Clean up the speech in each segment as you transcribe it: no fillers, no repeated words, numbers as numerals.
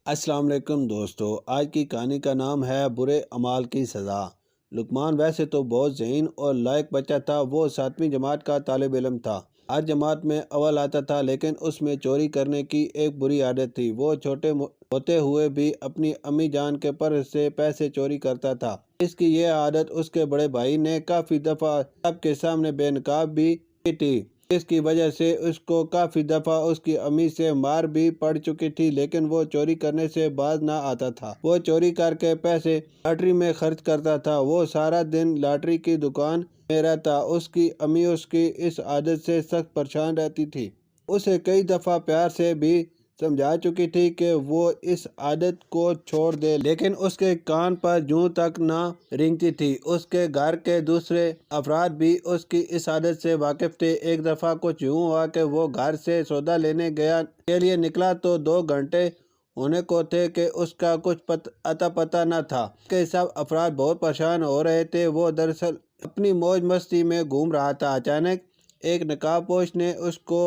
السلام علیکم دوستو، آج کی کہانی کا نام ہے برے اعمال کی سزا۔ لقمان ویسے تو بہت ذہین اور لائق بچہ تھا۔ وہ 7ویں جماعت کا طالب علم تھا، ہر جماعت میں اول آتا تھا، لیکن اس میں چوری کرنے کی ایک بری عادت تھی۔ وہ چھوٹے ہوتے ہوئے بھی اپنی امی جان کے پرس سے پیسے چوری کرتا تھا۔ اس کی یہ عادت اس کے بڑے بھائی نے کافی دفعہ سب کے سامنے بے نقاب بھی کی تھی، جس کی وجہ سے اس کو کافی دفعہ اس کی امی سے مار بھی پڑ چکی تھی، لیکن وہ چوری کرنے سے باز نہ آتا تھا۔ وہ چوری کر کے پیسے لاٹری میں خرچ کرتا تھا۔ وہ سارا دن لاٹری کی دکان میں رہتا۔ اس کی امی اس کی اس عادت سے سخت پریشان رہتی تھی۔ اسے کئی دفعہ پیار سے بھی سمجھا چکی تھی کہ وہ اس عادت کو چھوڑ دے، لیکن اس کے کان پر جوں تک نہ رینگتی تھی۔ اس کے گھر کے دوسرے افراد بھی اس کی اس عادت سے واقف تھے۔ ایک دفعہ کچھ یوں ہوا کہ وہ گھر سے سودا لینے کے لیے نکلا تو 2 گھنٹے ہونے کو تھے کہ اس کا کچھ اتا پتہ نہ تھا۔ اس کے سب افراد بہت پریشان ہو رہے تھے۔ وہ دراصل اپنی موج مستی میں گھوم رہا تھا۔ اچانک ایک نقاب پوش نے اس کو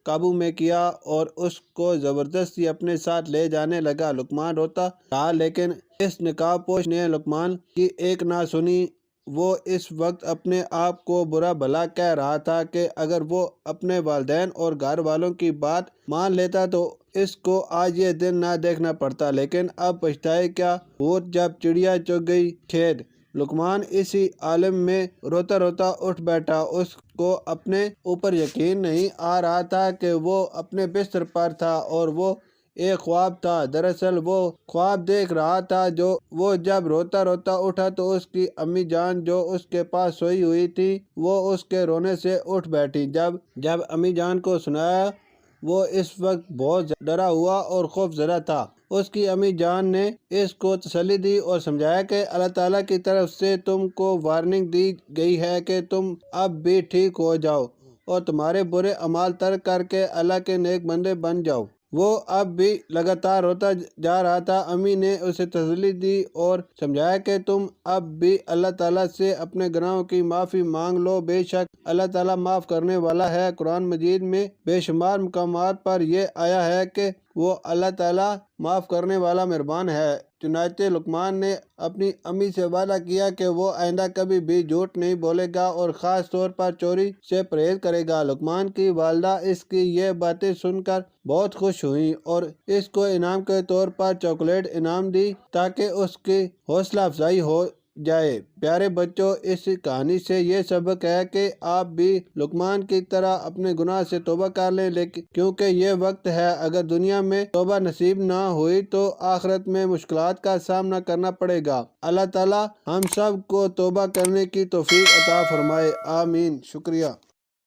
قابو میں کیا اور اس کو زبردستی اپنے ساتھ لے جانے لگا۔ لقمان روتا رہا، لیکن اس نقاب پوش نے لقمان کی ایک نہ سنی۔ وہ اس وقت اپنے آپ کو برا بھلا کہہ رہا تھا کہ اگر وہ اپنے والدین اور گھر والوں کی بات مان لیتا تو اس کو آج یہ دن نہ دیکھنا پڑتا، لیکن اب پچھتائے کیا؟ بھوت جب چڑیا چگ گئی کھیت۔ لقمان اسی عالم میں روتا روتا اٹھ بیٹھا۔ اس کو اپنے اوپر یقین نہیں آ رہا تھا کہ وہ اپنے بستر پر تھا اور وہ ایک خواب تھا۔ دراصل وہ خواب دیکھ رہا تھا وہ جب روتا روتا اٹھا تو اس کی امی جان جو اس کے پاس سوئی ہوئی تھی وہ اس کے رونے سے اٹھ بیٹھی۔ جب امی جان کو سنایا، وہ اس وقت بہت ڈرا ہوا اور خوف زدہ تھا۔ اس کی امی جان نے اس کو تسلی دی اور سمجھایا کہ اللہ تعالیٰ کی طرف سے تم کو وارننگ دی گئی ہے کہ تم اب بھی ٹھیک ہو جاؤ اور تمہارے برے اعمال ترک کر کے اللہ کے نیک بندے بن جاؤ۔ وہ اب بھی لگاتار روتا جا رہا تھا۔ امی نے اسے تسلی دی اور سمجھایا کہ تم اب بھی اللہ تعالیٰ سے اپنے گناہوں کی معافی مانگ لو، بے شک اللہ تعالیٰ معاف کرنے والا ہے۔ قرآن مجید میں بے شمار مقامات پر یہ آیا ہے کہ وہ اللہ تعالیٰ معاف کرنے والا مہربان ہے۔ چنانچہ لقمان نے اپنی امی سے وعدہ کیا کہ وہ آئندہ کبھی بھی جھوٹ نہیں بولے گا اور خاص طور پر چوری سے پرہیز کرے گا۔ لقمان کی والدہ اس کی یہ باتیں سن کر بہت خوش ہوئیں اور اس کو انعام کے طور پر چاکلیٹ انعام دی تاکہ اس کی حوصلہ افزائی ہو جائے۔ پیارے بچوں، اس کہانی سے یہ سبق ہے کہ آپ بھی لقمان کی طرح اپنے گناہ سے توبہ کر لیں، کیونکہ یہ وقت ہے۔ اگر دنیا میں توبہ نصیب نہ ہوئی تو آخرت میں مشکلات کا سامنا کرنا پڑے گا۔ اللہ تعالیٰ ہم سب کو توبہ کرنے کی توفیق عطا فرمائے، آمین۔ شکریہ۔